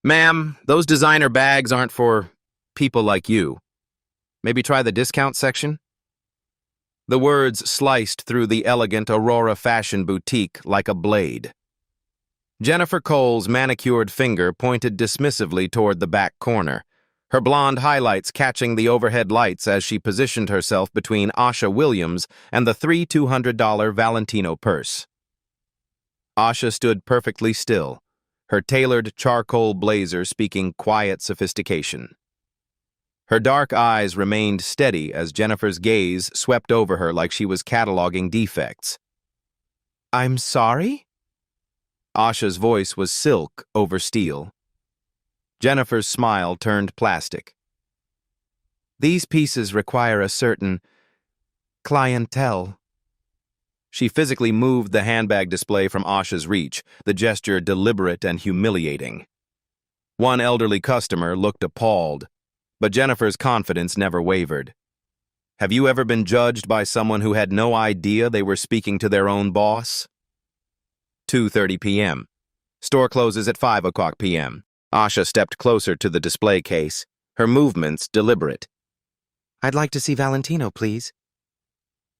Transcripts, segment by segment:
Ma'am, those designer bags aren't for people like you. Maybe try the discount section? The words sliced through the elegant Aurora fashion boutique like a blade. Jennifer Cole's manicured finger pointed dismissively toward the back corner, her blonde highlights catching the overhead lights as she positioned herself between Asha Williams and the $200 Valentino purse. Asha stood perfectly still, her tailored charcoal blazer speaking quiet sophistication. Her dark eyes remained steady as Jennifer's gaze swept over her like she was cataloging defects. "I'm sorry?" Asha's voice was silk over steel. Jennifer's smile turned plastic. "These pieces require a certain clientele." She physically moved the handbag display from Asha's reach, the gesture deliberate and humiliating. One elderly customer looked appalled, but Jennifer's confidence never wavered. Have you ever been judged by someone who had no idea they were speaking to their own boss? 2:30 p.m. Store closes at 5 o'clock p.m. Asha stepped closer to the display case, her movements deliberate. "I'd like to see Valentino, please."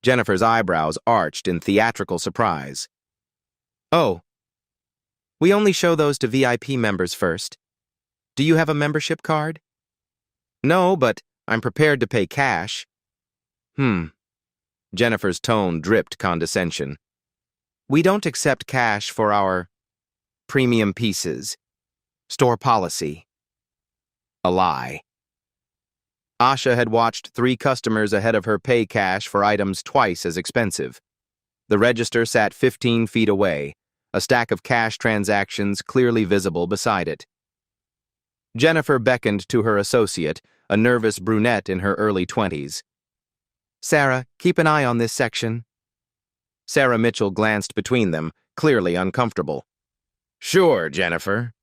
Jennifer's eyebrows arched in theatrical surprise. "Oh, we only show those to VIP members first. Do you have a membership card?" "No, but I'm prepared to pay cash." Jennifer's tone dripped condescension. "We don't accept cash for our premium pieces. Store policy." A lie. Asha had watched 3 customers ahead of her pay cash for items twice as expensive. The register sat 15 feet away, a stack of cash transactions clearly visible beside it. Jennifer beckoned to her associate, a nervous brunette in her early 20s. "Sarah, keep an eye on this section." Sarah Mitchell glanced between them, clearly uncomfortable. "Sure, Jennifer."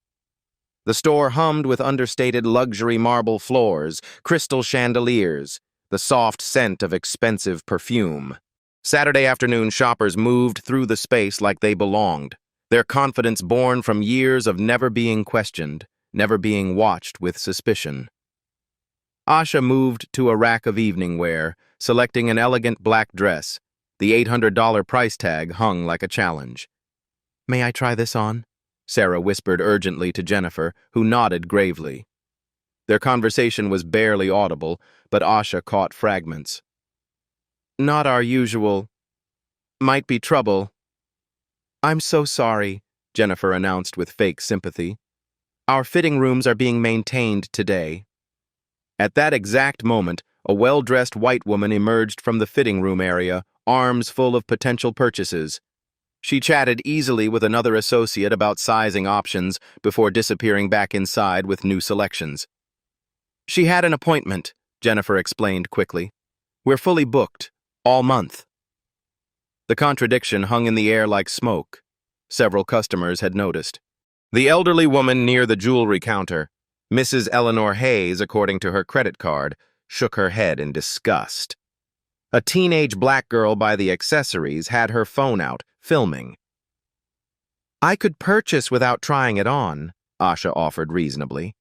The store hummed with understated luxury marble floors, crystal chandeliers, the soft scent of expensive perfume. Saturday afternoon shoppers moved through the space like they belonged, their confidence born from years of never being questioned, never being watched with suspicion. Asha moved to a rack of evening wear, selecting an elegant black dress. The $800 price tag hung like a challenge. "May I try this on?" Sarah whispered urgently to Jennifer, who nodded gravely. Their conversation was barely audible, but Asha caught fragments. "Not our usual. Might be trouble." "I'm so sorry," Jennifer announced with fake sympathy. "Our fitting rooms are being maintained today." At that exact moment, a well-dressed white woman emerged from the fitting room area, arms full of potential purchases. She chatted easily with another associate about sizing options before disappearing back inside with new selections. "She had an appointment," Jennifer explained quickly. "We're fully booked, all month." The contradiction hung in the air like smoke. Several customers had noticed. The elderly woman near the jewelry counter, Mrs. Eleanor Hayes, according to her credit card, shook her head in disgust. A teenage black girl by the accessories had her phone out, filming. "I could purchase without trying it on," Asha offered reasonably.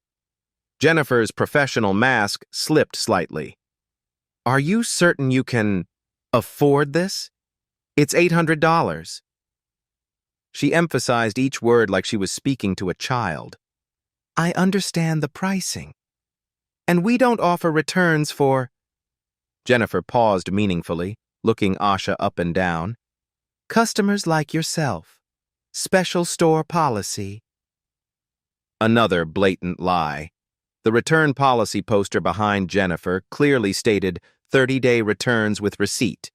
Jennifer's professional mask slipped slightly. "Are you certain you can afford this? It's $800. She emphasized each word like she was speaking to a child. "I understand the pricing. And we don't offer returns for—" Jennifer paused meaningfully, looking Asha up and down. "Customers like yourself. Special store policy." Another blatant lie. The return policy poster behind Jennifer clearly stated 30-day returns with receipt.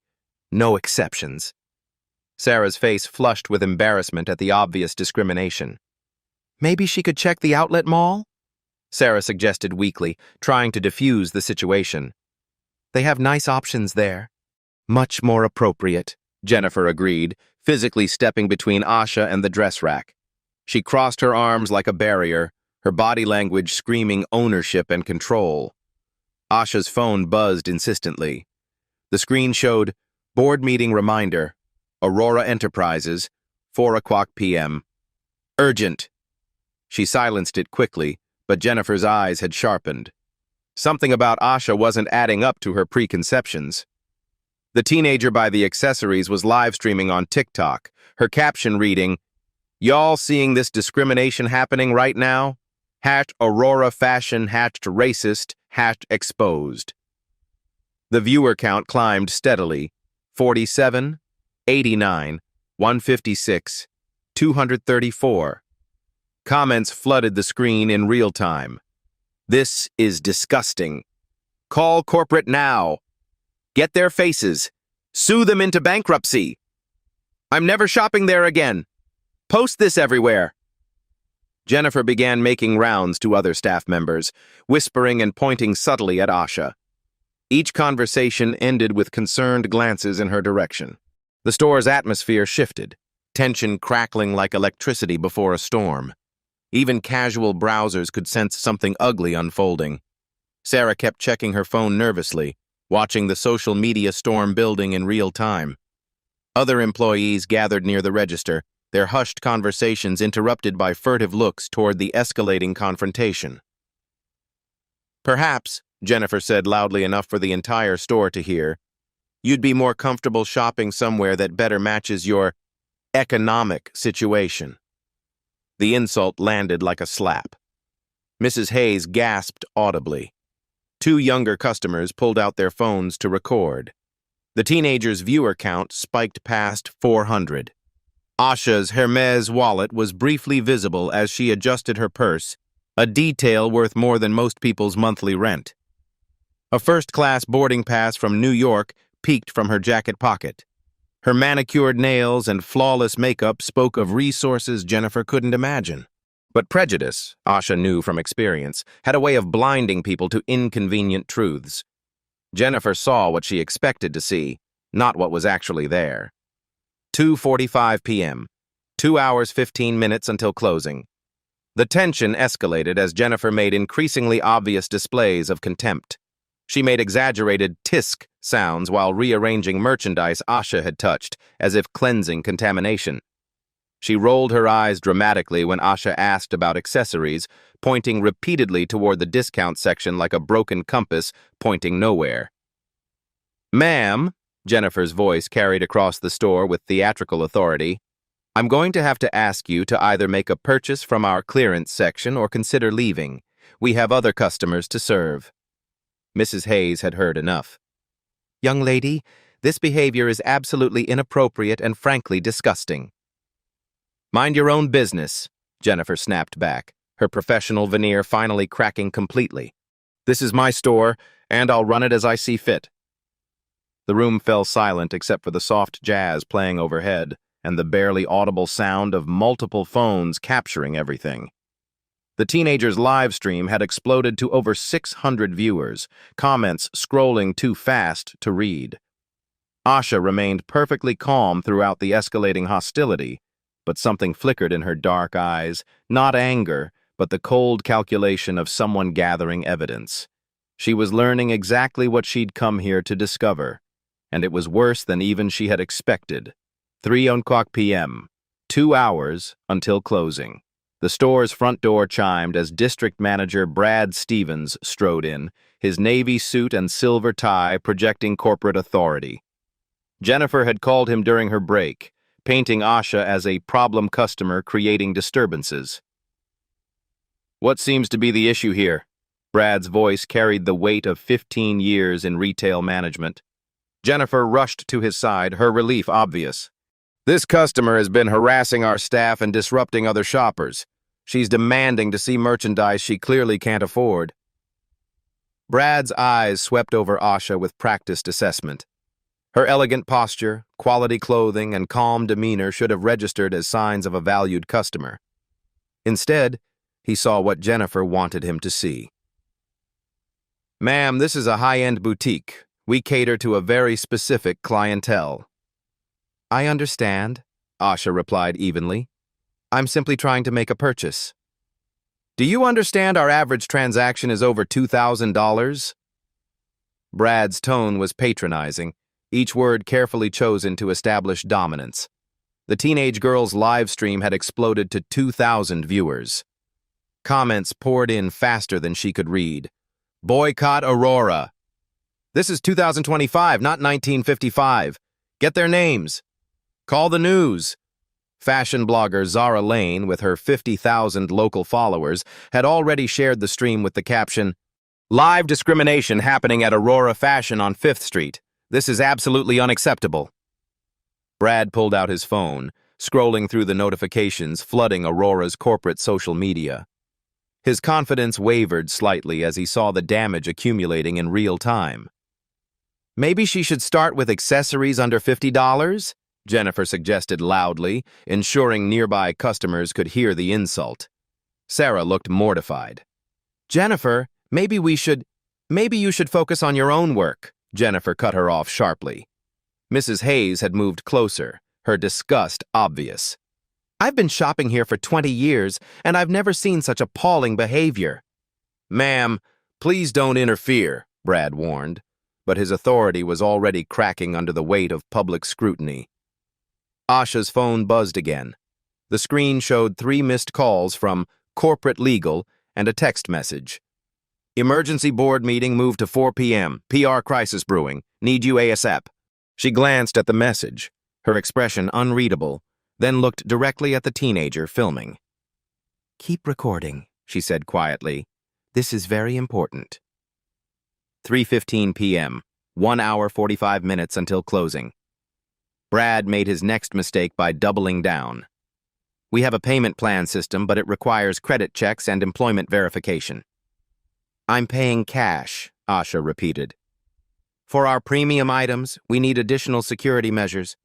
No exceptions. Sarah's face flushed with embarrassment at the obvious discrimination. "Maybe she could check the outlet mall?" Sarah suggested weakly, trying to diffuse the situation. "They have nice options there." "Much more appropriate," Jennifer agreed, physically stepping between Asha and the dress rack. She crossed her arms like a barrier, her body language screaming ownership and control. Asha's phone buzzed insistently. The screen showed, "Board meeting reminder, Aurora Enterprises, 4 o'clock p.m. Urgent." She silenced it quickly, but Jennifer's eyes had sharpened. Something about Asha wasn't adding up to her preconceptions. The teenager by the accessories was live streaming on TikTok, her caption reading, "Y'all seeing this discrimination happening right now? #Aurora fashion, #racist, #exposed." The viewer count climbed steadily, 47, 89, 156, 234. Comments flooded the screen in real time. "This is disgusting. Call corporate now. Get their faces. Sue them into bankruptcy. I'm never shopping there again. Post this everywhere." Jennifer began making rounds to other staff members, whispering and pointing subtly at Asha. Each conversation ended with concerned glances in her direction. The store's atmosphere shifted, tension crackling like electricity before a storm. Even casual browsers could sense something ugly unfolding. Sarah kept checking her phone nervously, watching the social media storm building in real time. Other employees gathered near the register, their hushed conversations interrupted by furtive looks toward the escalating confrontation. "Perhaps," Jennifer said loudly enough for the entire store to hear, "you'd be more comfortable shopping somewhere that better matches your economic situation." The insult landed like a slap. Mrs. Hayes gasped audibly. Two younger customers pulled out their phones to record. The teenager's viewer count spiked past 400. Asha's Hermes wallet was briefly visible as she adjusted her purse, a detail worth more than most people's monthly rent. A first-class boarding pass from New York peeked from her jacket pocket. Her manicured nails and flawless makeup spoke of resources Jennifer couldn't imagine. But prejudice, Asha knew from experience, had a way of blinding people to inconvenient truths. Jennifer saw what she expected to see, not what was actually there. 2:45 p.m., 2 hours 15 minutes until closing. The tension escalated as Jennifer made increasingly obvious displays of contempt. She made exaggerated tisk sounds while rearranging merchandise Asha had touched, as if cleansing contamination. She rolled her eyes dramatically when Asha asked about accessories, pointing repeatedly toward the discount section like a broken compass pointing nowhere. "Ma'am," Jennifer's voice carried across the store with theatrical authority, "I'm going to have to ask you to either make a purchase from our clearance section or consider leaving. We have other customers to serve." Mrs. Hayes had heard enough. "Young lady, this behavior is absolutely inappropriate and frankly disgusting." "Mind your own business," Jennifer snapped back, her professional veneer finally cracking completely. "This is my store, and I'll run it as I see fit." The room fell silent except for the soft jazz playing overhead and the barely audible sound of multiple phones capturing everything. The teenager's live stream had exploded to over 600 viewers, comments scrolling too fast to read. Asha remained perfectly calm throughout the escalating hostility, but something flickered in her dark eyes, not anger, but the cold calculation of someone gathering evidence. She was learning exactly what she'd come here to discover, and it was worse than even she had expected. 3:00 p.m., 2 hours until closing. The store's front door chimed as District Manager Brad Stevens strode in, his navy suit and silver tie projecting corporate authority. Jennifer had called him during her break, painting Asha as a problem customer creating disturbances. "What seems to be the issue here?" Brad's voice carried the weight of 15 years in retail management. Jennifer rushed to his side, her relief obvious. "This customer has been harassing our staff and disrupting other shoppers. She's demanding to see merchandise she clearly can't afford." Brad's eyes swept over Asha with practiced assessment. Her elegant posture, quality clothing, and calm demeanor should have registered as signs of a valued customer. Instead, he saw what Jennifer wanted him to see. "Ma'am, this is a high-end boutique. We cater to a very specific clientele." "I understand," Asha replied evenly. "I'm simply trying to make a purchase." "Do you understand our average transaction is over $2,000? Brad's tone was patronizing, each word carefully chosen to establish dominance. The teenage girl's live stream had exploded to 2,000 viewers. Comments poured in faster than she could read. Boycott Aurora. This is 2025, not 1955. Get their names. Call the news. Fashion blogger Zara Lane, with her 50,000 local followers, had already shared the stream with the caption, "Live discrimination happening at Aurora Fashion on 5th Street. This is absolutely unacceptable." Brad pulled out his phone, scrolling through the notifications flooding Aurora's corporate social media. His confidence wavered slightly as he saw the damage accumulating in real time. Maybe she should start with accessories under $50? Jennifer suggested loudly, ensuring nearby customers could hear the insult. Sarah looked mortified. Jennifer, maybe you should focus on your own work. Jennifer cut her off sharply. Mrs. Hayes had moved closer, her disgust obvious. I've been shopping here for 20 years, and I've never seen such appalling behavior. Ma'am, please don't interfere, Brad warned, but his authority was already cracking under the weight of public scrutiny. Asha's phone buzzed again. The screen showed 3 missed calls from corporate legal and a text message. Emergency board meeting moved to 4 p.m. PR crisis brewing. Need you ASAP. She glanced at the message, her expression unreadable, then looked directly at the teenager filming. Keep recording, she said quietly. This is very important. 3:15 p.m., 1 hour 45 minutes until closing. Brad made his next mistake by doubling down. We have a payment plan system, but it requires credit checks and employment verification. I'm paying cash, Asha repeated. For our premium items, we need additional security measures.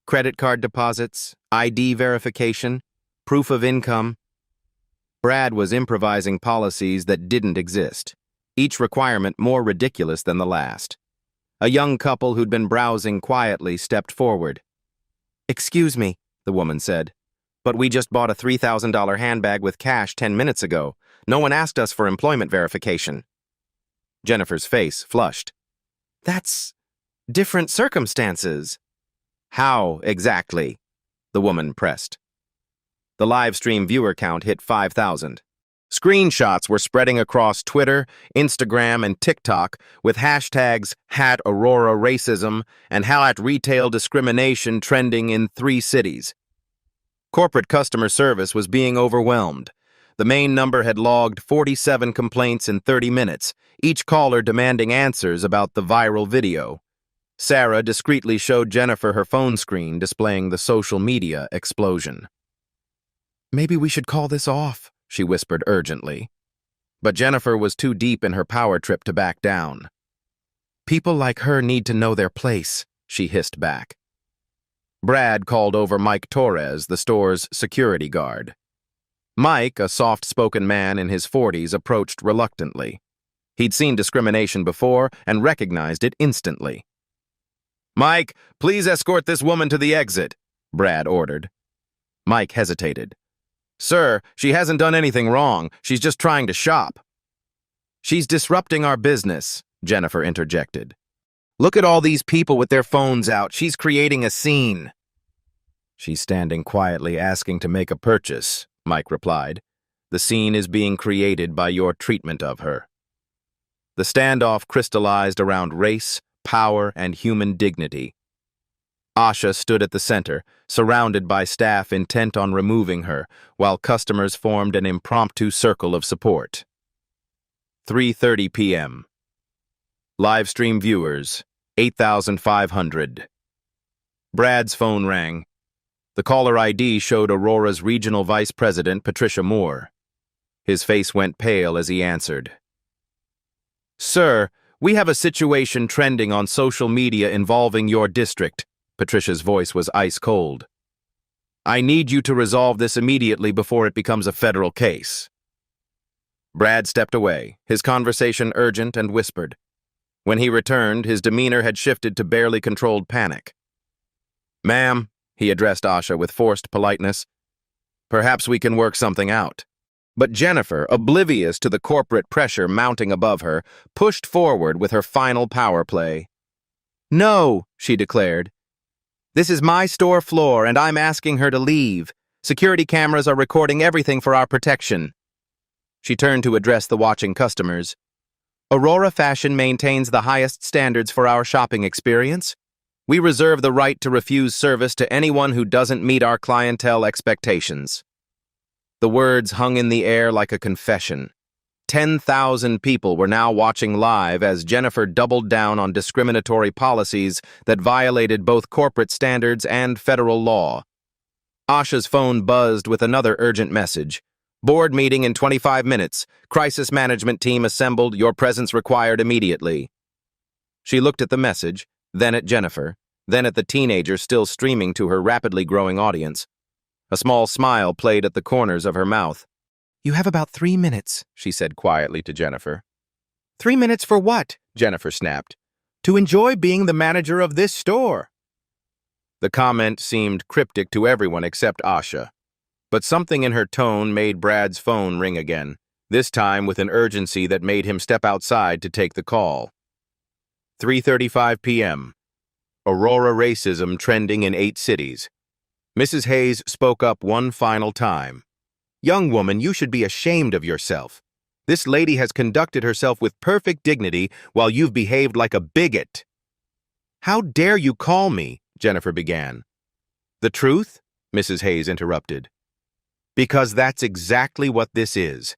Credit card deposits, ID verification, proof of income. Brad was improvising policies that didn't exist, each requirement more ridiculous than the last. A young couple who'd been browsing quietly stepped forward. Excuse me, the woman said, but we just bought a $3,000 handbag with cash 10 minutes ago. No one asked us for employment verification. Jennifer's face flushed. That's different circumstances. How exactly? The woman pressed. The live stream viewer count hit 5,000. Screenshots were spreading across Twitter, Instagram, and TikTok with hashtags #AuroraRacism and #retail discrimination trending in 3 cities. Corporate customer service was being overwhelmed. The main number had logged 47 complaints in 30 minutes, each caller demanding answers about the viral video. Sarah discreetly showed Jennifer her phone screen displaying the social media explosion. Maybe we should call this off, she whispered urgently. But Jennifer was too deep in her power trip to back down. People like her need to know their place, she hissed back. Brad called over Mike Torres, the store's security guard. Mike, a soft-spoken man in his 40s, approached reluctantly. He'd seen discrimination before and recognized it instantly. Mike, please escort this woman to the exit, Brad ordered. Mike hesitated. Sir, she hasn't done anything wrong. She's just trying to shop. She's disrupting our business, Jennifer interjected. Look at all these people with their phones out. She's creating a scene. She's standing quietly asking to make a purchase, Mike replied. The scene is being created by your treatment of her. The standoff crystallized around race, power, and human dignity. Asha stood at the center, surrounded by staff intent on removing her, while customers formed an impromptu circle of support. 3:30 p.m. Livestream viewers, 8,500. Brad's phone rang. The caller ID showed Aurora's regional vice president, Patricia Moore. His face went pale as he answered. Sir, we have a situation trending on social media involving your district. Patricia's voice was ice cold. I need you to resolve this immediately before it becomes a federal case. Brad stepped away, his conversation urgent and whispered. When he returned, his demeanor had shifted to barely controlled panic. Ma'am, he addressed Asha with forced politeness, perhaps we can work something out. But Jennifer, oblivious to the corporate pressure mounting above her, pushed forward with her final power play. No, she declared. This is my store floor, and I'm asking her to leave. Security cameras are recording everything for our protection. She turned to address the watching customers. Aurora Fashion maintains the highest standards for our shopping experience. We reserve the right to refuse service to anyone who doesn't meet our clientele expectations. The words hung in the air like a confession. 10,000 people were now watching live as Jennifer doubled down on discriminatory policies that violated both corporate standards and federal law. Asha's phone buzzed with another urgent message. Board meeting in 25 minutes. Crisis management team assembled. Your presence required immediately. She looked at the message, then at Jennifer, then at the teenager still streaming to her rapidly growing audience. A small smile played at the corners of her mouth. You have about 3 minutes, she said quietly to Jennifer. 3 minutes for what? Jennifer snapped. To enjoy being the manager of this store. The comment seemed cryptic to everyone except Asha. But something in her tone made Brad's phone ring again, this time with an urgency that made him step outside to take the call. 3:35 p.m. Aurora racism trending in 8 cities. Mrs. Hayes spoke up one final time. Young woman, you should be ashamed of yourself. This lady has conducted herself with perfect dignity while you've behaved like a bigot. How dare you call me? Jennifer began. The truth? Mrs. Hayes interrupted. Because that's exactly what this is.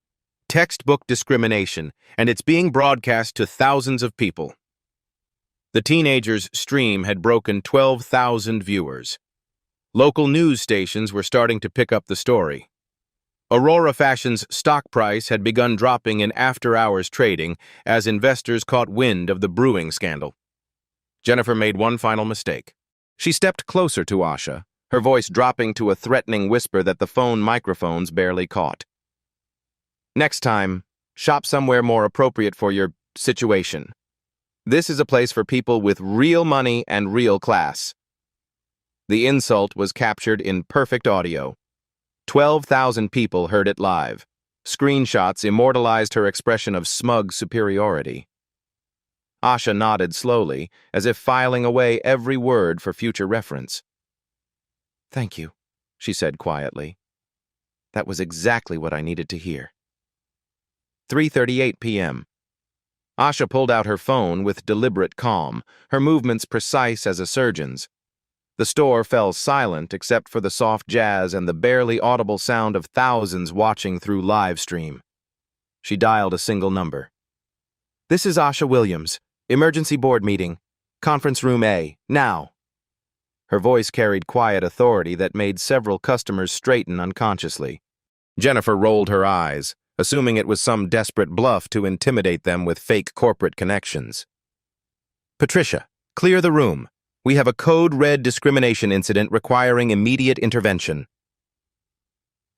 Textbook discrimination, and it's being broadcast to thousands of people. The teenager's stream had broken 12,000 viewers. Local news stations were starting to pick up the story. Aurora Fashion's stock price had begun dropping in after-hours trading as investors caught wind of the brewing scandal. Jennifer made one final mistake. She stepped closer to Asha, her voice dropping to a threatening whisper that the phone microphones barely caught. Next time, shop somewhere more appropriate for your situation. This is a place for people with real money and real class. The insult was captured in perfect audio. 12,000 people heard it live. Screenshots immortalized her expression of smug superiority. Asha nodded slowly, as if filing away every word for future reference. Thank you, she said quietly. That was exactly what I needed to hear. 3:38 p.m. Asha pulled out her phone with deliberate calm, her movements precise as a surgeon's. The store fell silent except for the soft jazz and the barely audible sound of thousands watching through live stream. She dialed a single number. This is Asha Williams. Emergency board meeting. Conference room A. Now. Her voice carried quiet authority that made several customers straighten unconsciously. Jennifer rolled her eyes, assuming it was some desperate bluff to intimidate them with fake corporate connections. Patricia, clear the room. We have a code-red discrimination incident requiring immediate intervention.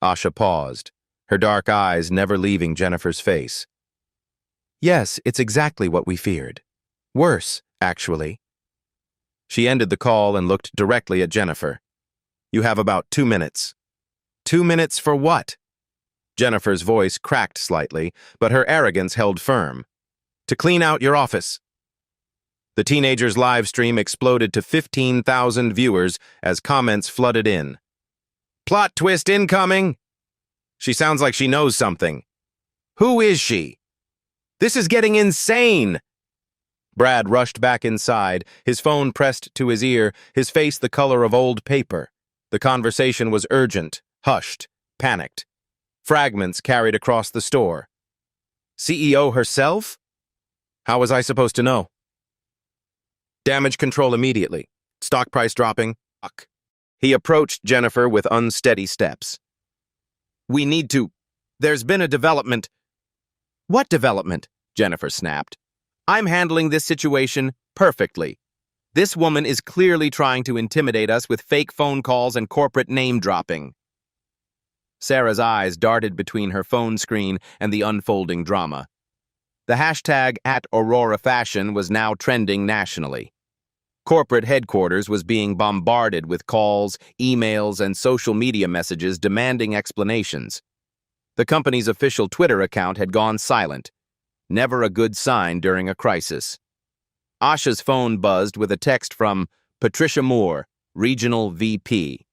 Asha paused, her dark eyes never leaving Jennifer's face. Yes, it's exactly what we feared. Worse, actually. She ended the call and looked directly at Jennifer. You have about 2 minutes. 2 minutes for what? Jennifer's voice cracked slightly, but her arrogance held firm. To clean out your office. The teenager's live stream exploded to 15,000 viewers as comments flooded in. Plot twist incoming! She sounds like she knows something. Who is she? This is getting insane! Brad rushed back inside, his phone pressed to his ear, his face the color of old paper. The conversation was urgent, hushed, panicked. Fragments carried across the store. CEO herself? How was I supposed to know? Damage control immediately. Stock price dropping. Fuck. He approached Jennifer with unsteady steps. We need to. There's been a development. What development? Jennifer snapped. I'm handling this situation perfectly. This woman is clearly trying to intimidate us with fake phone calls and corporate name-dropping. Sarah's eyes darted between her phone screen and the unfolding drama. The hashtag @AuroraFashion was now trending nationally. Corporate headquarters was being bombarded with calls, emails, and social media messages demanding explanations. The company's official Twitter account had gone silent. Never a good sign during a crisis. Asha's phone buzzed with a text from Patricia Moore, Regional VP.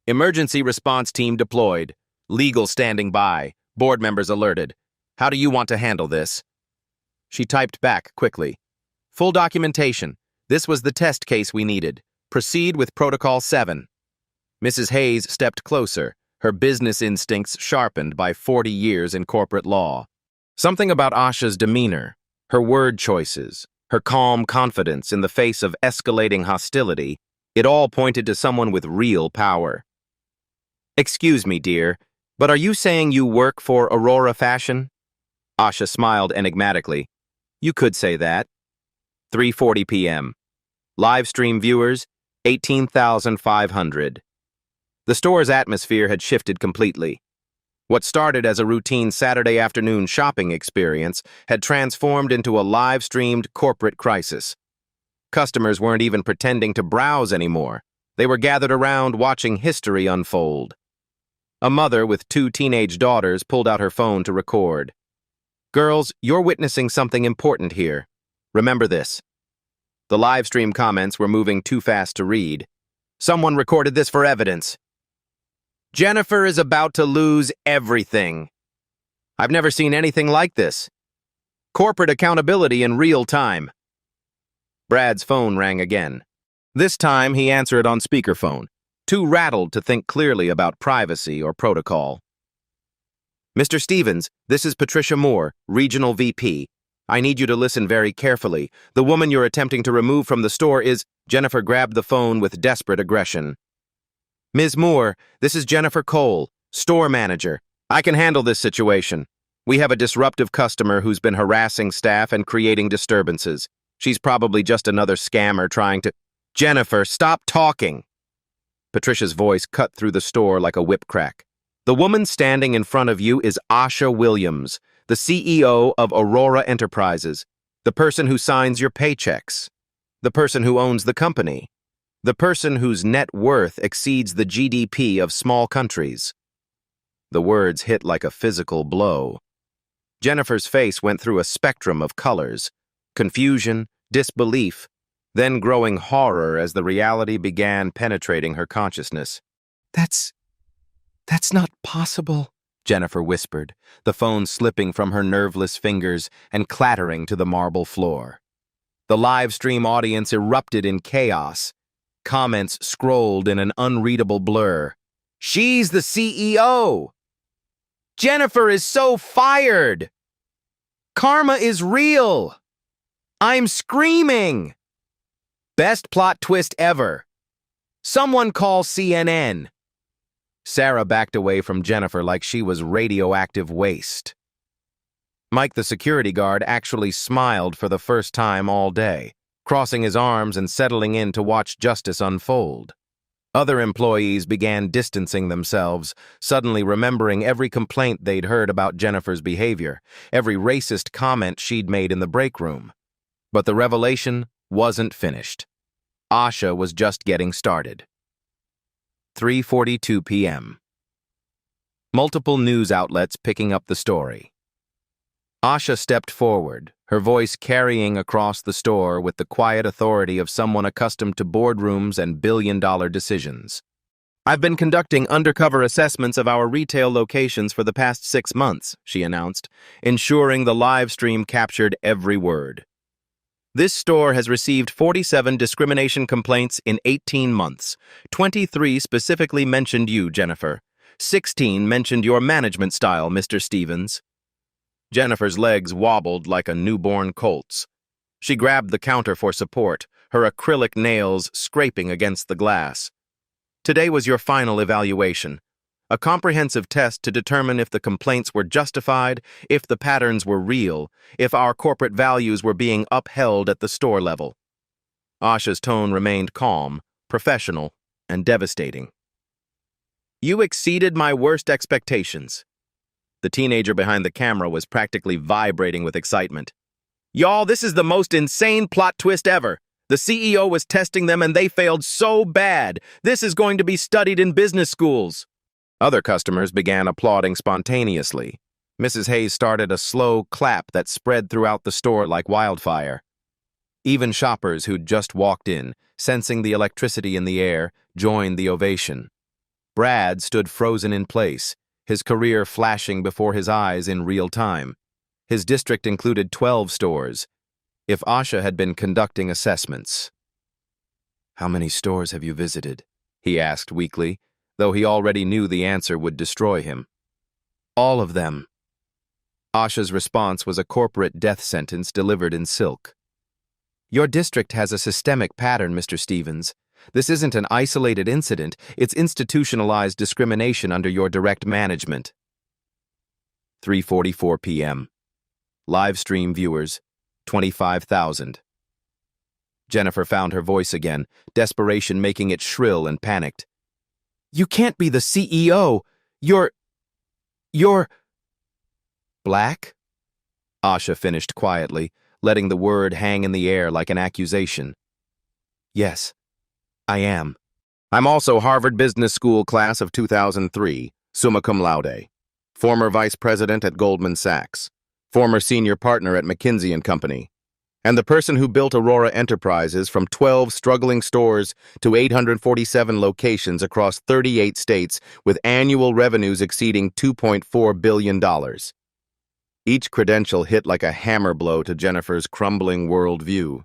Emergency response team deployed. Legal standing by. Board members alerted. How do you want to handle this? She typed back quickly. Full documentation. This was the test case we needed. Proceed with Protocol 7. Mrs. Hayes stepped closer, her business instincts sharpened by 40 years in corporate law. Something about Asha's demeanor, her word choices, her calm confidence in the face of escalating hostility, it all pointed to someone with real power. Excuse me, dear, but are you saying you work for Aurora Fashion? Asha smiled enigmatically. You could say that. 3:40 p.m. Live stream viewers, 18,500. The store's atmosphere had shifted completely. What started as a routine Saturday afternoon shopping experience had transformed into a live-streamed corporate crisis. Customers weren't even pretending to browse anymore. They were gathered around watching history unfold. A mother with 2 teenage daughters pulled out her phone to record. Girls, you're witnessing something important here. Remember this. The live stream comments were moving too fast to read. Someone recorded this for evidence. Jennifer is about to lose everything. I've never seen anything like this. Corporate accountability in real time. Brad's phone rang again. This time he answered on speakerphone, too rattled to think clearly about privacy or protocol. Mr. Stevens, this is Patricia Moore, Regional VP. I need you to listen very carefully. The woman you're attempting to remove from the store is... Jennifer grabbed the phone with desperate aggression. Ms. Moore, this is Jennifer Cole, store manager. I can handle this situation. We have a disruptive customer who's been harassing staff and creating disturbances. She's probably just another scammer trying to... Jennifer, stop talking! Patricia's voice cut through the store like a whip crack. The woman standing in front of you is Asha Williams, the CEO of Aurora Enterprises, the person who signs your paychecks, the person who owns the company, the person whose net worth exceeds the GDP of small countries. The words hit like a physical blow. Jennifer's face went through a spectrum of colors, confusion, disbelief, then growing horror as the reality began penetrating her consciousness. That's not possible, Jennifer whispered, the phone slipping from her nerveless fingers and clattering to the marble floor. The live stream audience erupted in chaos. Comments scrolled in an unreadable blur. She's the CEO! Jennifer is so fired! Karma is real! I'm screaming! Best plot twist ever. Someone call CNN. Sarah backed away from Jennifer like she was radioactive waste. Mike, the security guard, actually smiled for the first time all day, crossing his arms and settling in to watch justice unfold. Other employees began distancing themselves, suddenly remembering every complaint they'd heard about Jennifer's behavior, every racist comment she'd made in the break room. But the revelation wasn't finished. Asha was just getting started. 3:42 p.m. Multiple news outlets picking up the story. Asha stepped forward, her voice carrying across the store with the quiet authority of someone accustomed to boardrooms and billion-dollar decisions. I've been conducting undercover assessments of our retail locations for the past 6 months, she announced, ensuring the live stream captured every word. This store has received 47 discrimination complaints in 18 months. 23 specifically mentioned you, Jennifer. 16 mentioned your management style, Mr. Stevens. Jennifer's legs wobbled like a newborn colt's. She grabbed the counter for support, her acrylic nails scraping against the glass. Today was your final evaluation. A comprehensive test to determine if the complaints were justified, if the patterns were real, if our corporate values were being upheld at the store level. Asha's tone remained calm, professional, and devastating. You exceeded my worst expectations. The teenager behind the camera was practically vibrating with excitement. Y'all, this is the most insane plot twist ever. The CEO was testing them and they failed so bad. This is going to be studied in business schools. Other customers began applauding spontaneously. Mrs. Hayes started a slow clap that spread throughout the store like wildfire. Even shoppers who'd just walked in, sensing the electricity in the air, joined the ovation. Brad stood frozen in place, his career flashing before his eyes in real time. His district included 12 stores. If Asha had been conducting assessments. "How many stores have you visited?" he asked weakly, though he already knew the answer would destroy him. "All of them." Asha's response was a corporate death sentence delivered in silk. "Your district has a systemic pattern, Mr. Stevens. This isn't an isolated incident, it's institutionalized discrimination under your direct management." 3:44 p.m. Live stream viewers, 25,000. Jennifer found her voice again, desperation making it shrill and panicked. "You can't be the CEO! You're black?" Asha finished quietly, letting the word hang in the air like an accusation. "Yes, I am. I'm also Harvard Business School class of 2003, summa cum laude. Former vice president at Goldman Sachs. Former senior partner at McKinsey & Company. And the person who built Aurora Enterprises from 12 struggling stores to 847 locations across 38 states with annual revenues exceeding $2.4 billion. Each credential hit like a hammer blow to Jennifer's crumbling worldview.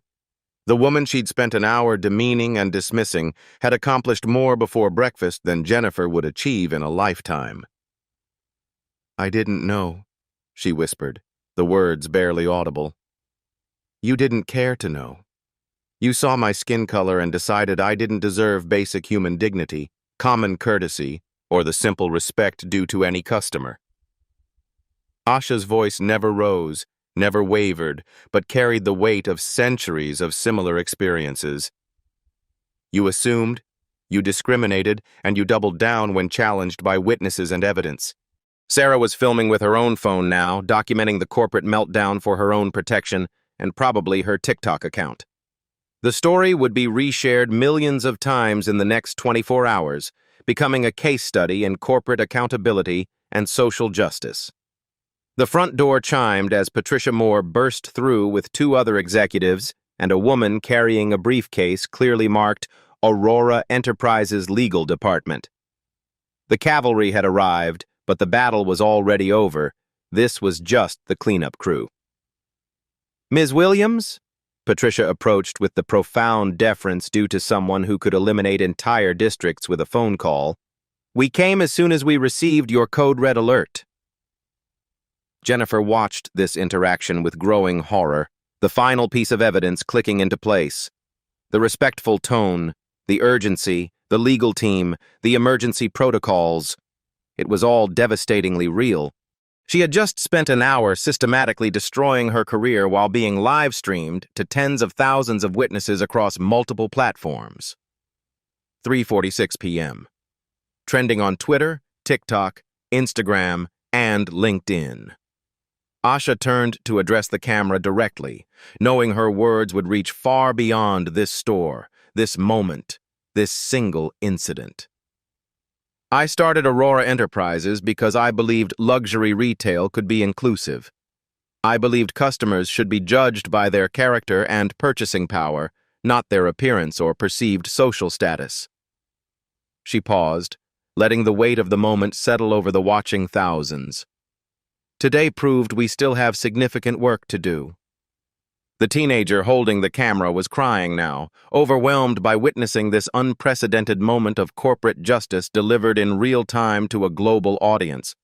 The woman she'd spent an hour demeaning and dismissing had accomplished more before breakfast than Jennifer would achieve in a lifetime. "I didn't know," she whispered, the words barely audible. "You didn't care to know. You saw my skin color and decided I didn't deserve basic human dignity, common courtesy, or the simple respect due to any customer." Asha's voice never rose, never wavered, but carried the weight of centuries of similar experiences. You assumed, you discriminated, and you doubled down when challenged by witnesses and evidence. Sarah was filming with her own phone now, documenting the corporate meltdown for her own protection, and probably her TikTok account. The story would be reshared millions of times in the next 24 hours, becoming a case study in corporate accountability and social justice. The front door chimed as Patricia Moore burst through with two other executives and a woman carrying a briefcase clearly marked Aurora Enterprises Legal Department. The cavalry had arrived, but the battle was already over. This was just the cleanup crew. "Ms. Williams?" Patricia approached with the profound deference due to someone who could eliminate entire districts with a phone call. "We came as soon as we received your code red alert." Jennifer watched this interaction with growing horror, the final piece of evidence clicking into place. The respectful tone, the urgency, the legal team, the emergency protocols. It was all devastatingly real. She had just spent an hour systematically destroying her career while being live-streamed to tens of thousands of witnesses across multiple platforms. 3:46 p.m. Trending on Twitter, TikTok, Instagram, and LinkedIn. Asha turned to address the camera directly, knowing her words would reach far beyond this store, this moment, this single incident. "I started Aurora Enterprises because I believed luxury retail could be inclusive. I believed customers should be judged by their character and purchasing power, not their appearance or perceived social status." She paused, letting the weight of the moment settle over the watching thousands. Today proved we still have significant work to do. The teenager holding the camera was crying now, overwhelmed by witnessing this unprecedented moment of corporate justice delivered in real time to a global audience.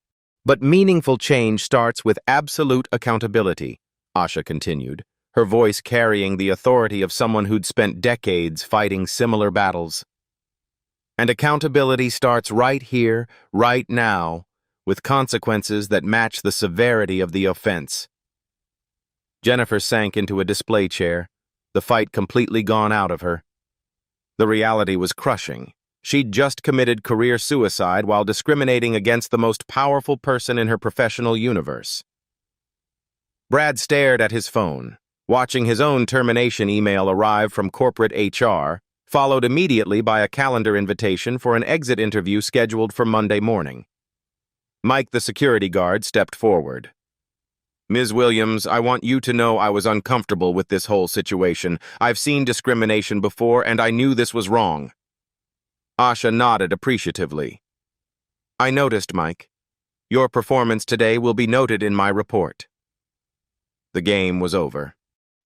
"But meaningful change starts with absolute accountability," Asha continued, her voice carrying the authority of someone who'd spent decades fighting similar battles. "And accountability starts right here, right now, with consequences that match the severity of the offense." Jennifer sank into a display chair, the fight completely gone out of her. The reality was crushing. She'd just committed career suicide while discriminating against the most powerful person in her professional universe. Brad stared at his phone, watching his own termination email arrive from corporate HR, followed immediately by a calendar invitation for an exit interview scheduled for Monday morning. Mike, the security guard, stepped forward. "Ms. Williams, I want you to know I was uncomfortable with this whole situation. I've seen discrimination before, and I knew this was wrong." Asha nodded appreciatively. "I noticed, Mike. Your performance today will be noted in my report. The game was over.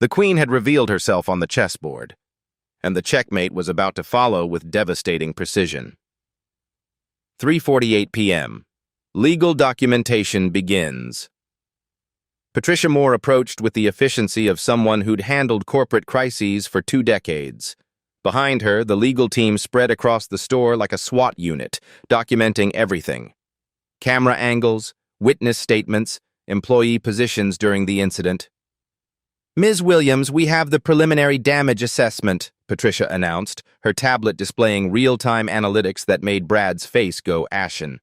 The queen had revealed herself on the chessboard, and the checkmate was about to follow with devastating precision. 3:48 p.m. Legal documentation begins. Patricia Moore approached with the efficiency of someone who'd handled corporate crises for 2 decades. Behind her, the legal team spread across the store like a SWAT unit, documenting everything. Camera angles, witness statements, employee positions during the incident. Ms. Williams, we have the preliminary damage assessment, Patricia announced, her tablet displaying real-time analytics that made Brad's face go ashen.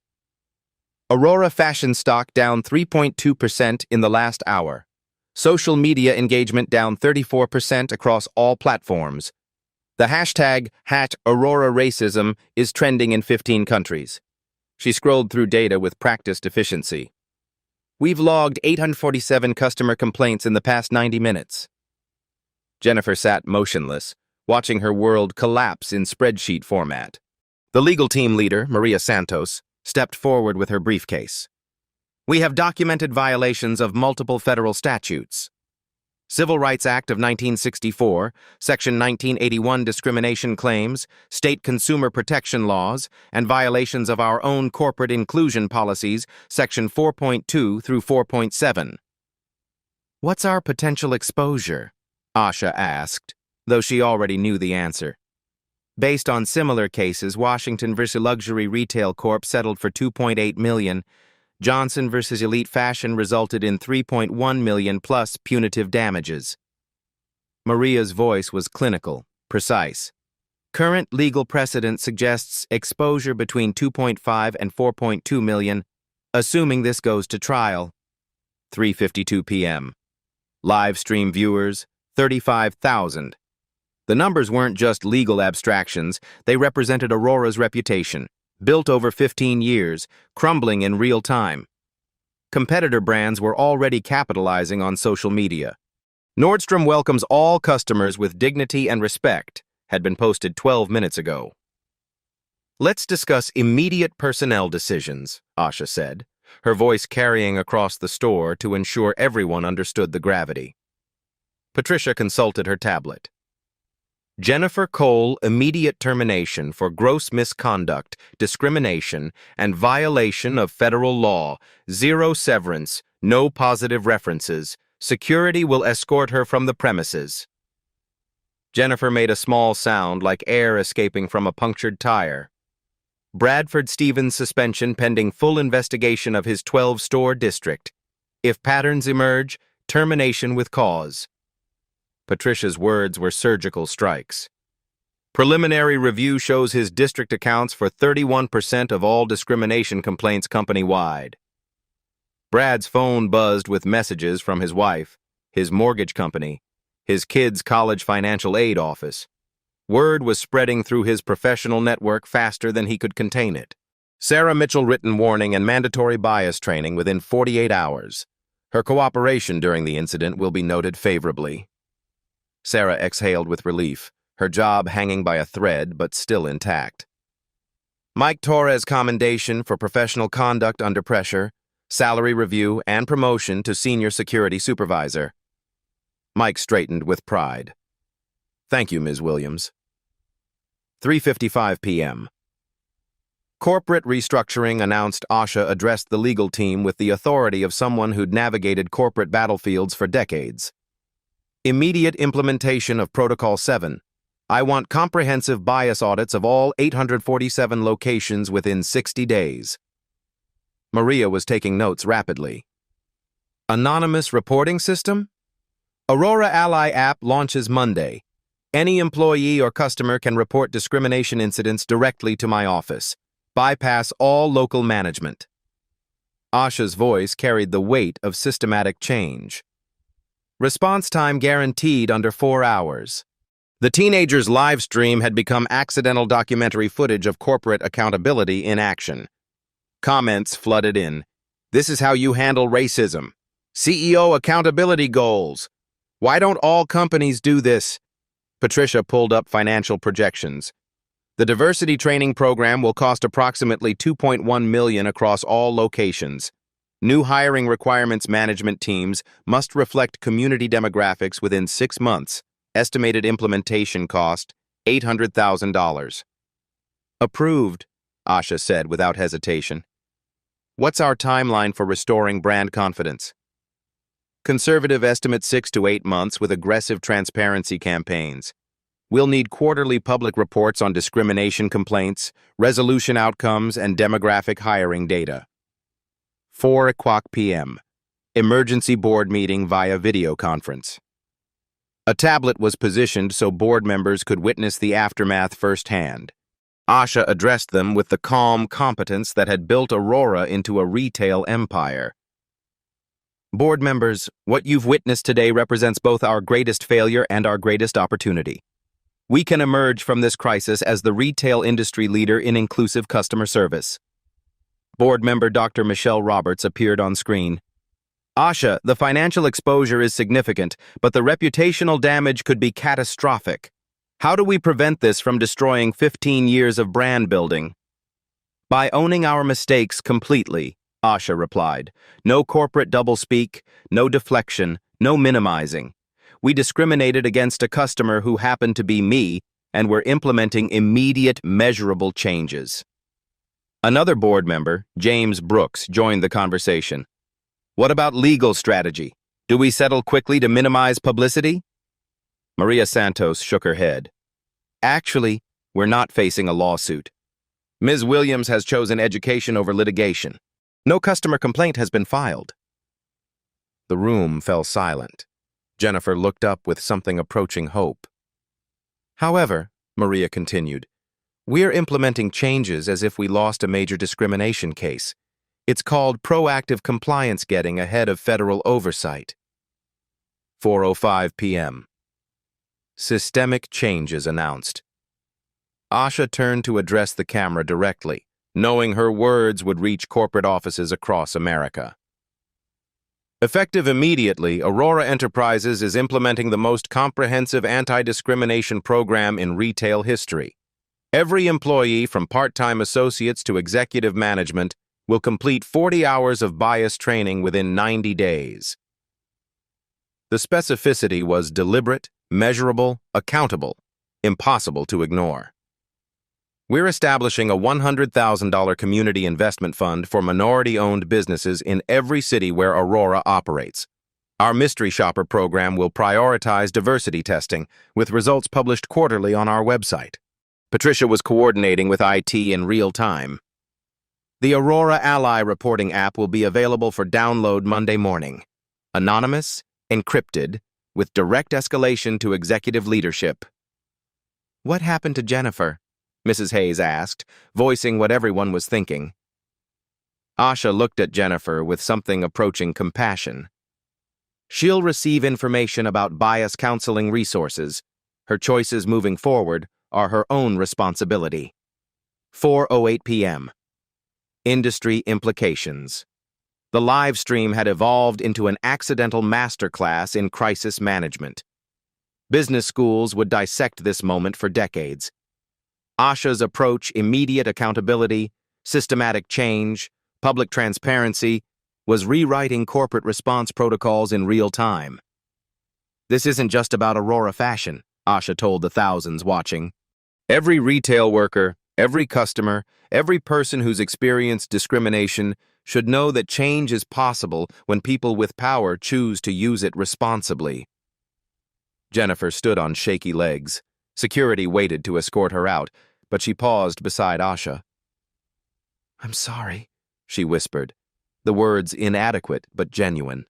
Aurora fashion stock down 3.2% in the last hour. Social media engagement down 34% across all platforms. The hashtag #AuroraRacism is trending in 15 countries. She scrolled through data with practiced efficiency. We've logged 847 customer complaints in the past 90 minutes. Jennifer sat motionless, watching her world collapse in spreadsheet format. The legal team leader, Maria Santos, stepped forward with her briefcase. We have documented violations of multiple federal statutes. Civil Rights Act of 1964, Section 1981 discrimination claims, state consumer protection laws, and violations of our own corporate inclusion policies, Section 4.2 through 4.7. What's our potential exposure? Asha asked, though she already knew the answer. Based on similar cases, Washington v. Luxury Retail Corp. Settled for $2.8 million. Johnson v. Elite Fashion resulted in $3.1 million plus punitive damages. Maria's voice was clinical, precise. Current legal precedent suggests exposure between 2.5 and 4.2 million, assuming this goes to trial. 3:52 p.m. Live stream viewers, 35,000. The numbers weren't just legal abstractions, they represented Aurora's reputation, built over 15 years, crumbling in real time. Competitor brands were already capitalizing on social media. Nordstrom welcomes all customers with dignity and respect, had been posted 12 minutes ago. Let's discuss immediate personnel decisions, Asha said, her voice carrying across the store to ensure everyone understood the gravity. Patricia consulted her tablet. Jennifer Cole, immediate termination for gross misconduct, discrimination, and violation of federal law. 0 severance, no positive references. Security will escort her from the premises. Jennifer made a small sound like air escaping from a punctured tire. Bradford Stevens suspension pending full investigation of his 12-store district. If patterns emerge, termination with cause. Patricia's words were surgical strikes. Preliminary review shows his district accounts for 31% of all discrimination complaints company-wide. Brad's phone buzzed with messages from his wife, his mortgage company, his kids' college financial aid office. Word was spreading through his professional network faster than he could contain it. Sarah Mitchell written warning and mandatory bias training within 48 hours. Her cooperation during the incident will be noted favorably. Sarah exhaled with relief, her job hanging by a thread but still intact. Mike Torres commendation for professional conduct under pressure, salary review, and promotion to senior security supervisor. Mike straightened with pride. Thank you, Ms. Williams. 3:55 p.m. Corporate restructuring announced. Asha addressed the legal team with the authority of someone who'd navigated corporate battlefields for decades. Immediate implementation of Protocol 7. I want comprehensive bias audits of all 847 locations within 60 days. Maria was taking notes rapidly. Anonymous reporting system? Aurora Ally app launches Monday. Any employee or customer can report discrimination incidents directly to my office. Bypass all local management. Asha's voice carried the weight of systematic change. Response time guaranteed under 4 hours. The teenager's live stream had become accidental documentary footage of corporate accountability in action. Comments flooded in. This is how you handle racism. CEO accountability goals. Why don't all companies do this? Patricia pulled up financial projections. The diversity training program will cost approximately $2.1 million across all locations. New hiring requirements management teams must reflect community demographics within 6 months. Estimated implementation cost, $800,000. Approved, Asha said without hesitation. What's our timeline for restoring brand confidence? Conservative estimate 6 to 8 months with aggressive transparency campaigns. We'll need quarterly public reports on discrimination complaints, resolution outcomes, and demographic hiring data. 4:00 p.m. Emergency board meeting via video conference. A tablet was positioned so board members could witness the aftermath firsthand. Asha addressed them with the calm competence that had built Aurora into a retail empire. Board members, what you've witnessed today represents both our greatest failure and our greatest opportunity. We can emerge from this crisis as the retail industry leader in inclusive customer service. Board member Dr. Michelle Roberts appeared on screen. Asha, the financial exposure is significant, but the reputational damage could be catastrophic. How do we prevent this from destroying 15 years of brand building? By owning our mistakes completely, Asha replied. No corporate doublespeak, no deflection, no minimizing. We discriminated against a customer who happened to be me, and we're implementing immediate, measurable changes. Another board member, James Brooks, joined the conversation. What about legal strategy? Do we settle quickly to minimize publicity? Maria Santos shook her head. Actually, we're not facing a lawsuit. Ms. Williams has chosen education over litigation. No customer complaint has been filed. The room fell silent. Jennifer looked up with something approaching hope. However, Maria continued, we're implementing changes as if we lost a major discrimination case. It's called proactive compliance getting ahead of federal oversight. 4:05 p.m. Systemic changes announced. Asha turned to address the camera directly, knowing her words would reach corporate offices across America. Effective immediately, Aurora Enterprises is implementing the most comprehensive anti-discrimination program in retail history. Every employee, from part-time associates to executive management, will complete 40 hours of bias training within 90 days. The specificity was deliberate, measurable, accountable, impossible to ignore. We're establishing a $100,000 community investment fund for minority-owned businesses in every city where Aurora operates. Our mystery shopper program will prioritize diversity testing, with results published quarterly on our website. Patricia was coordinating with IT in real time. The Aurora Ally reporting app will be available for download Monday morning. Anonymous, encrypted, with direct escalation to executive leadership. What happened to Jennifer? Mrs. Hayes asked, voicing what everyone was thinking. Asha looked at Jennifer with something approaching compassion. She'll receive information about bias counseling resources. Her choices moving forward are her own responsibility. 4:08 p.m. Industry implications. The live stream had evolved into an accidental masterclass in crisis management. Business schools would dissect this moment for decades. Asha's approach, immediate accountability, systematic change, public transparency, was rewriting corporate response protocols in real time. This isn't just about Aurora fashion, Asha told the thousands watching. Every retail worker, every customer, every person who's experienced discrimination should know that change is possible when people with power choose to use it responsibly. Jennifer stood on shaky legs. Security waited to escort her out, but she paused beside Asha. I'm sorry, she whispered, the words inadequate but genuine.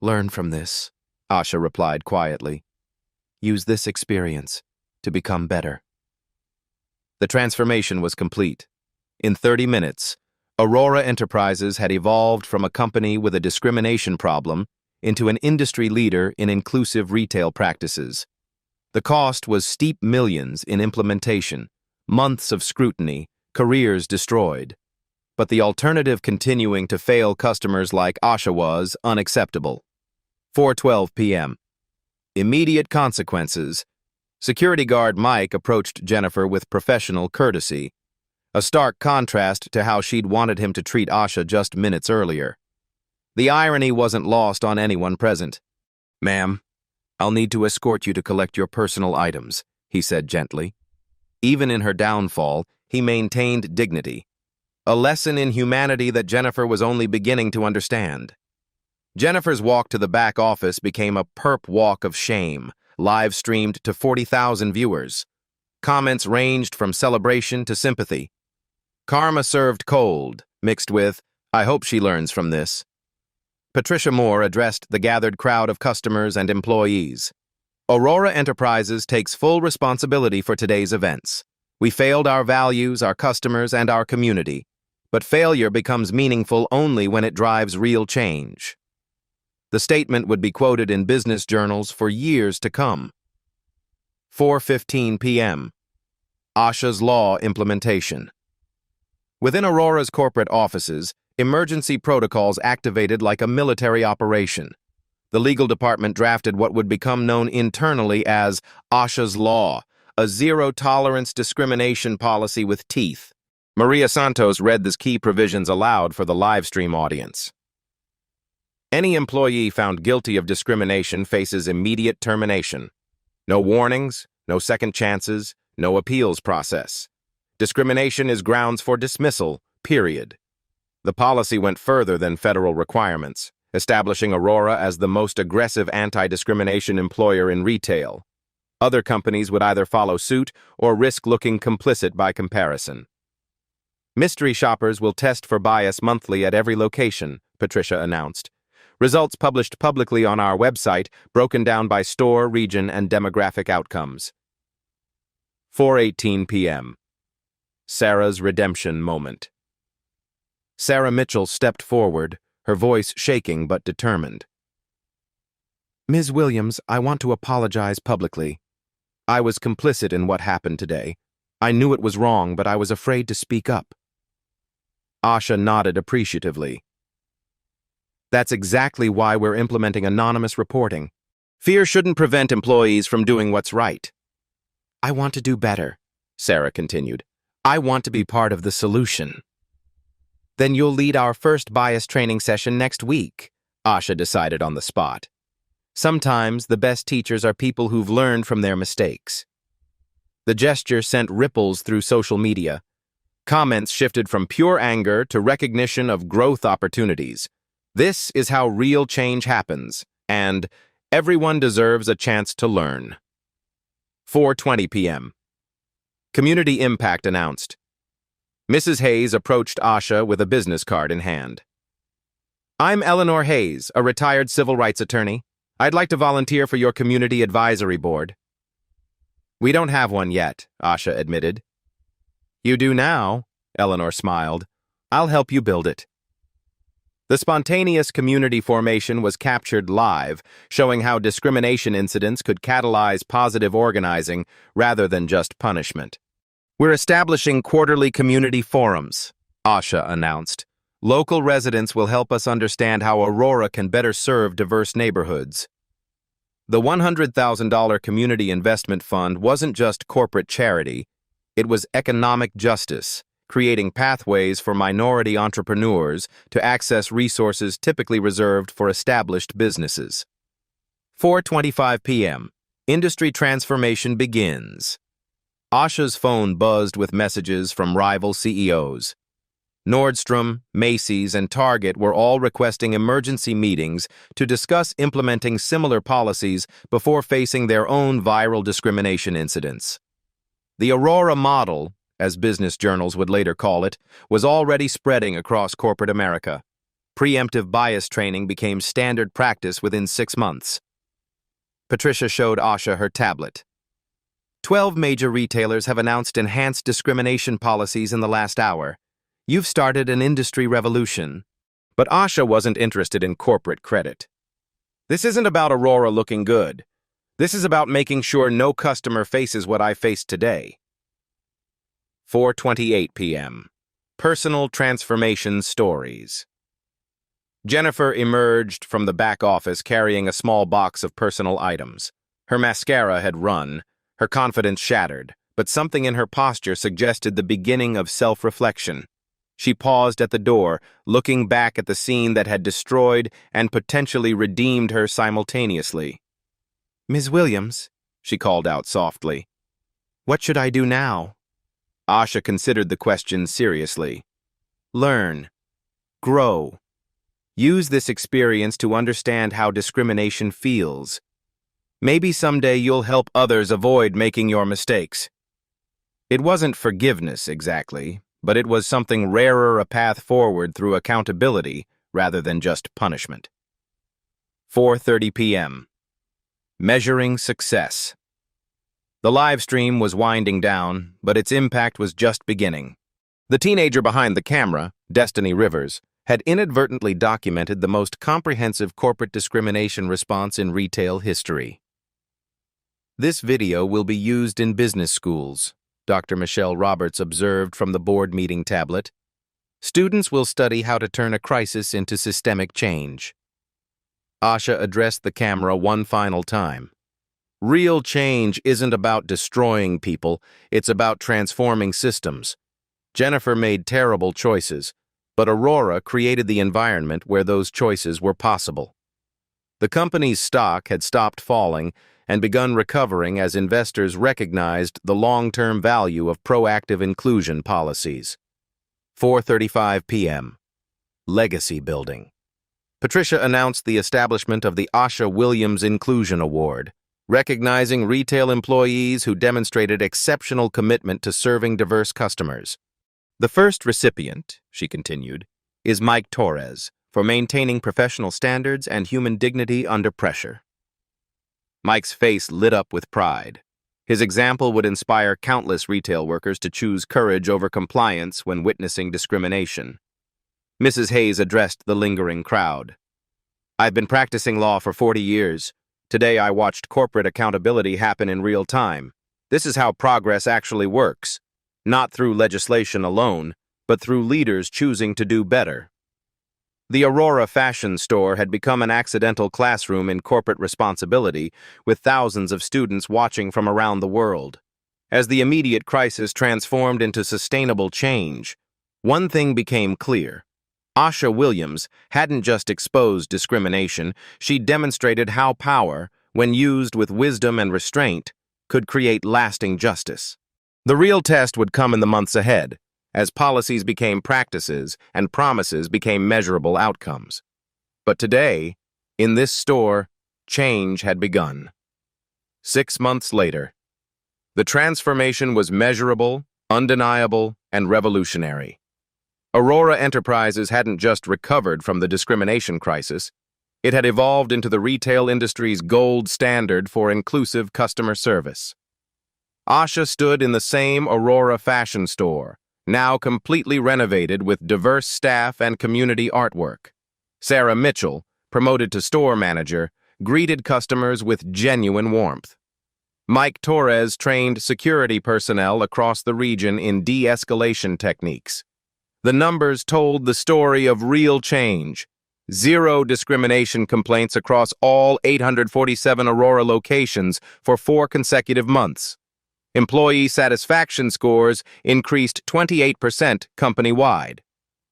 Learn from this, Asha replied quietly. Use this experience to become better. The transformation was complete. In 30 minutes, Aurora Enterprises had evolved from a company with a discrimination problem into an industry leader in inclusive retail practices. The cost was steep millions in implementation, months of scrutiny, careers destroyed. But the alternative continuing to fail customers like Asha was unacceptable. 4:12 p.m. Immediate consequences. Security guard Mike approached Jennifer with professional courtesy, a stark contrast to how she'd wanted him to treat Asha just minutes earlier. The irony wasn't lost on anyone present. "Ma'am, I'll need to escort you to collect your personal items," he said gently. Even in her downfall, he maintained dignity, a lesson in humanity that Jennifer was only beginning to understand. Jennifer's walk to the back office became a perp walk of shame, live-streamed to 40,000 viewers. Comments ranged from celebration to sympathy. Karma served cold, mixed with, "I hope she learns from this." Patricia Moore addressed the gathered crowd of customers and employees. Aurora Enterprises takes full responsibility for today's events. We failed our values, our customers, and our community. But failure becomes meaningful only when it drives real change. The statement would be quoted in business journals for years to come. 4:15 p.m. Asha's Law Implementation. Within Aurora's corporate offices, emergency protocols activated like a military operation. The legal department drafted what would become known internally as Asha's Law, a zero-tolerance discrimination policy with teeth. Maria Santos read the key provisions aloud for the livestream audience. Any employee found guilty of discrimination faces immediate termination. No warnings, no second chances, no appeals process. Discrimination is grounds for dismissal, period. The policy went further than federal requirements, establishing Aurora as the most aggressive anti-discrimination employer in retail. Other companies would either follow suit or risk looking complicit by comparison. Mystery shoppers will test for bias monthly at every location, Patricia announced. Results published publicly on our website, broken down by store, region, and demographic outcomes. 4:18 p.m. Sarah's redemption moment. Sarah Mitchell stepped forward, her voice shaking but determined. "Ms. Williams, I want to apologize publicly. I was complicit in what happened today. I knew it was wrong, but I was afraid to speak up." Asha nodded appreciatively. "That's exactly why we're implementing anonymous reporting. Fear shouldn't prevent employees from doing what's right." "I want to do better," Sarah continued. "I want to be part of the solution." "Then you'll lead our first bias training session next week," Asha decided on the spot. Sometimes the best teachers are people who've learned from their mistakes. The gesture sent ripples through social media. Comments shifted from pure anger to recognition of growth opportunities. This is how real change happens, and everyone deserves a chance to learn. 4:20 p.m. Community Impact announced. Mrs. Hayes approached Asha with a business card in hand. "I'm Eleanor Hayes, a retired civil rights attorney. I'd like to volunteer for your community advisory board." "We don't have one yet," Asha admitted. "You do now," Eleanor smiled. "I'll help you build it." The spontaneous community formation was captured live, showing how discrimination incidents could catalyze positive organizing rather than just punishment. "We're establishing quarterly community forums," Asha announced. "Local residents will help us understand how Aurora can better serve diverse neighborhoods." The $100,000 community investment fund wasn't just corporate charity, it was economic justice, creating pathways for minority entrepreneurs to access resources typically reserved for established businesses. 4:25 p.m. Industry transformation begins. Asha's phone buzzed with messages from rival CEOs. Nordstrom, Macy's, and Target were all requesting emergency meetings to discuss implementing similar policies before facing their own viral discrimination incidents. The Aurora model, as business journals would later call it, was already spreading across corporate America. Preemptive bias training became standard practice within 6 months. Patricia showed Asha her tablet. 12 major retailers have announced enhanced discrimination policies in the last hour. You've started an industry revolution. But Asha wasn't interested in corporate credit. "This isn't about Aurora looking good. This is about making sure no customer faces what I faced today." 4:28 p.m. Personal Transformation Stories. Jennifer emerged from the back office carrying a small box of personal items. Her mascara had run, Her confidence shattered, but something in her posture suggested the beginning of self-reflection. She paused at the door, looking back at the scene that had destroyed and potentially redeemed her simultaneously. "Ms. Williams," she called out softly, "what should I do now?" Asha considered the question seriously. Learn. Grow. Use this experience to understand how discrimination feels. Maybe someday you'll help others avoid making your mistakes. It wasn't forgiveness, exactly, but it was something rarer, a path forward through accountability rather than just punishment. 4:30 p.m. Measuring success. The live stream was winding down, but its impact was just beginning. The teenager behind the camera, Destiny Rivers, had inadvertently documented the most comprehensive corporate discrimination response in retail history. This video will be used in business schools, Dr. Michelle Roberts observed from the board meeting tablet. Students will study how to turn a crisis into systemic change. Asha addressed the camera one final time. Real change isn't about destroying people, it's about transforming systems. Jennifer made terrible choices, but Aurora created the environment where those choices were possible. The company's stock had stopped falling and begun recovering as investors recognized the long-term value of proactive inclusion policies. 4:35 p.m. Legacy building. Patricia announced the establishment of the Asha Williams Inclusion Award, recognizing retail employees who demonstrated exceptional commitment to serving diverse customers. The first recipient, she continued, is Mike Torres, for maintaining professional standards and human dignity under pressure. Mike's face lit up with pride. His example would inspire countless retail workers to choose courage over compliance when witnessing discrimination. Mrs. Hayes addressed the lingering crowd. "I've been practicing law for 40 years. Today I watched corporate accountability happen in real time. This is how progress actually works. Not through legislation alone, but through leaders choosing to do better." The Aurora fashion store had become an accidental classroom in corporate responsibility, with thousands of students watching from around the world. As the immediate crisis transformed into sustainable change, one thing became clear. Asha Williams hadn't just exposed discrimination, she demonstrated how power, when used with wisdom and restraint, could create lasting justice. The real test would come in the months ahead, as policies became practices and promises became measurable outcomes. But today, in this store, change had begun. 6 months later, the transformation was measurable, undeniable, and revolutionary. Aurora Enterprises hadn't just recovered from the discrimination crisis, it had evolved into the retail industry's gold standard for inclusive customer service. Asha stood in the same Aurora fashion store, now completely renovated with diverse staff and community artwork. Sarah Mitchell, promoted to store manager, greeted customers with genuine warmth. Mike Torres trained security personnel across the region in de-escalation techniques. The numbers told the story of real change. 0 discrimination complaints across all 847 Aurora locations for 4 consecutive months. Employee satisfaction scores increased 28% company-wide.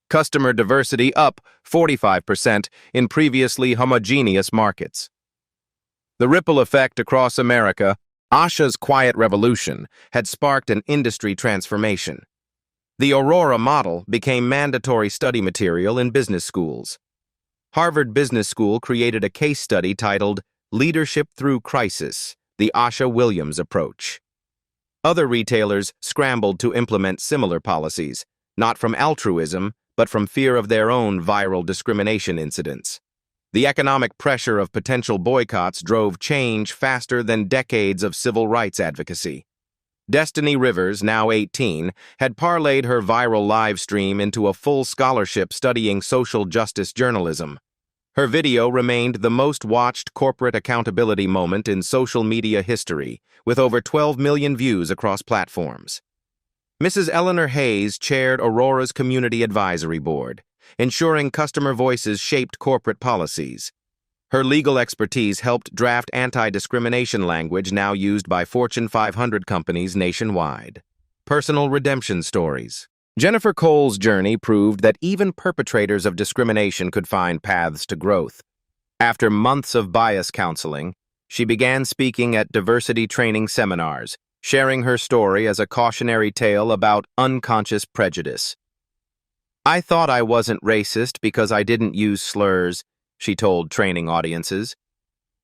Customer diversity up 45% in previously homogeneous markets. The ripple effect across America, Asha's quiet revolution, had sparked an industry transformation. The Aurora model became mandatory study material in business schools. Harvard Business School created a case study titled Leadership Through Crisis, the Asha Williams Approach. Other retailers scrambled to implement similar policies, not from altruism, but from fear of their own viral discrimination incidents. The economic pressure of potential boycotts drove change faster than decades of civil rights advocacy. Destiny Rivers, now 18, had parlayed her viral live stream into a full scholarship studying social justice journalism. Her video remained the most watched corporate accountability moment in social media history, with over 12 million views across platforms. Mrs. Eleanor Hayes chaired Aurora's Community Advisory Board, ensuring customer voices shaped corporate policies. Her legal expertise helped draft anti-discrimination language now used by Fortune 500 companies nationwide. Personal redemption stories. Jennifer Cole's journey proved that even perpetrators of discrimination could find paths to growth. After months of bias counseling, she began speaking at diversity training seminars, sharing her story as a cautionary tale about unconscious prejudice. "I thought I wasn't racist because I didn't use slurs," she told training audiences.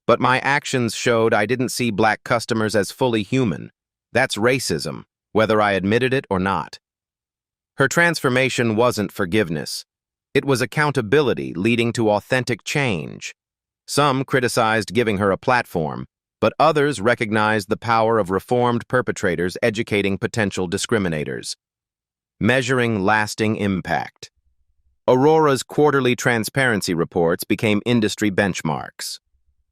"But my actions showed I didn't see black customers as fully human. That's racism, whether I admitted it or not." Her transformation wasn't forgiveness. It was accountability leading to authentic change. Some criticized giving her a platform, but others recognized the power of reformed perpetrators educating potential discriminators. Measuring lasting impact. Aurora's quarterly transparency reports became industry benchmarks.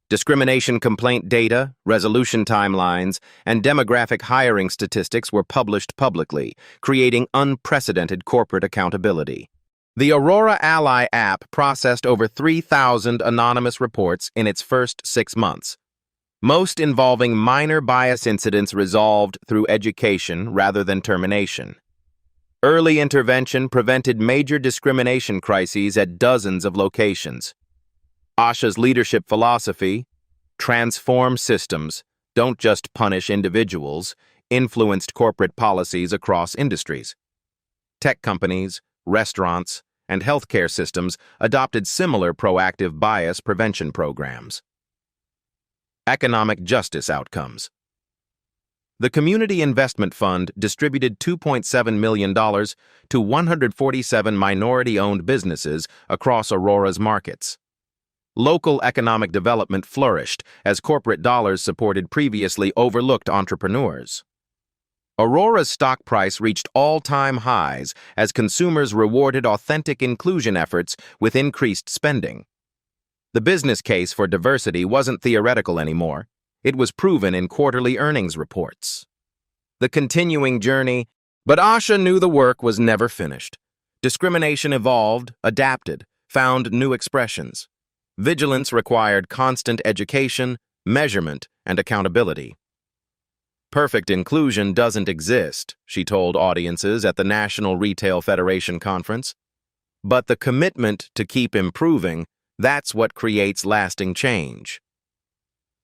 Discrimination complaint data, resolution timelines, and demographic hiring statistics were published publicly, creating unprecedented corporate accountability. The Aurora Ally app processed over 3,000 anonymous reports in its first 6 months, most involving minor bias incidents resolved through education rather than termination. Early intervention prevented major discrimination crises at dozens of locations. Asha's leadership philosophy, transform systems, don't just punish individuals, influenced corporate policies across industries. Tech companies, restaurants, and healthcare systems adopted similar proactive bias prevention programs. Economic justice outcomes. The Community Investment Fund distributed $2.7 million to 147 minority-owned businesses across Aurora's markets. Local economic development flourished as corporate dollars supported previously overlooked entrepreneurs. Aurora's stock price reached all-time highs as consumers rewarded authentic inclusion efforts with increased spending. The business case for diversity wasn't theoretical anymore. It was proven in quarterly earnings reports. The continuing journey, but Asha knew the work was never finished. Discrimination evolved, adapted, found new expressions. Vigilance required constant education, measurement, and accountability. "Perfect inclusion doesn't exist," she told audiences at the National Retail Federation conference. "But the commitment to keep improving, that's what creates lasting change."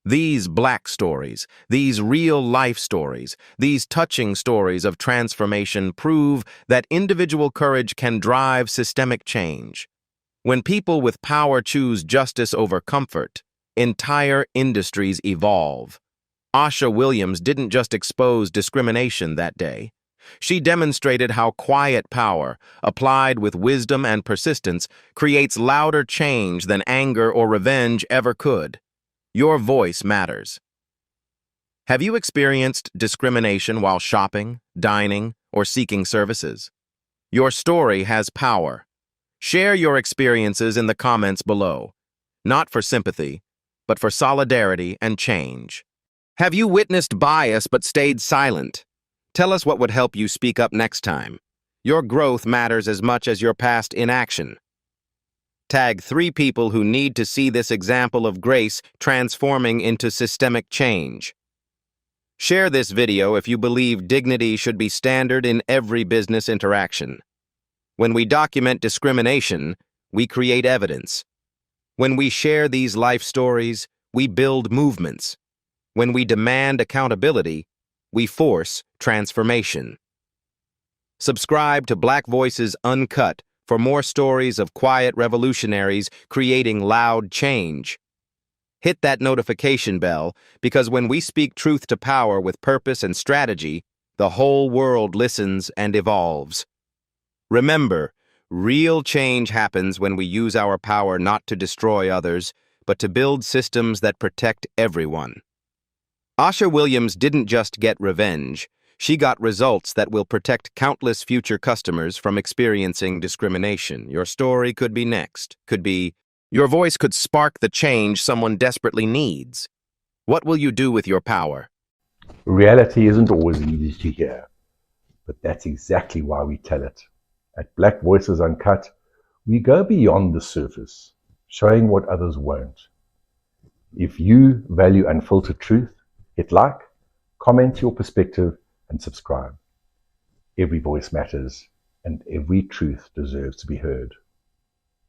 These Black stories, these real-life stories, these touching stories of transformation prove that individual courage can drive systemic change. When people with power choose justice over comfort, entire industries evolve. Asha Williams didn't just expose discrimination that day. She demonstrated how quiet power, applied with wisdom and persistence, creates louder change than anger or revenge ever could. Your voice matters. Have you experienced discrimination while shopping, dining, or seeking services? Your story has power. Share your experiences in the comments below, not for sympathy, but for solidarity and change. Have you witnessed bias but stayed silent? Tell us what would help you speak up next time. Your growth matters as much as your past inaction. Tag 3 people who need to see this example of grace transforming into systemic change. Share this video if you believe dignity should be standard in every business interaction. When we document discrimination, we create evidence. When we share these life stories, we build movements. When we demand accountability, we force transformation. Subscribe to Black Voices Uncut for more stories of quiet revolutionaries creating loud change. Hit that notification bell, because when we speak truth to power with purpose and strategy, the whole world listens and evolves. Remember, real change happens when we use our power not to destroy others, but to build systems that protect everyone. Asha Williams didn't just get revenge. She got results that will protect countless future customers from experiencing discrimination. Your story could be next. Your voice could spark the change someone desperately needs. What will you do with your power? Reality isn't always easy to hear, but that's exactly why we tell it. At Black Voices Uncut, we go beyond the surface, showing what others won't. If you value unfiltered truth, hit like, comment your perspective, and subscribe. Every voice matters, and every truth deserves to be heard.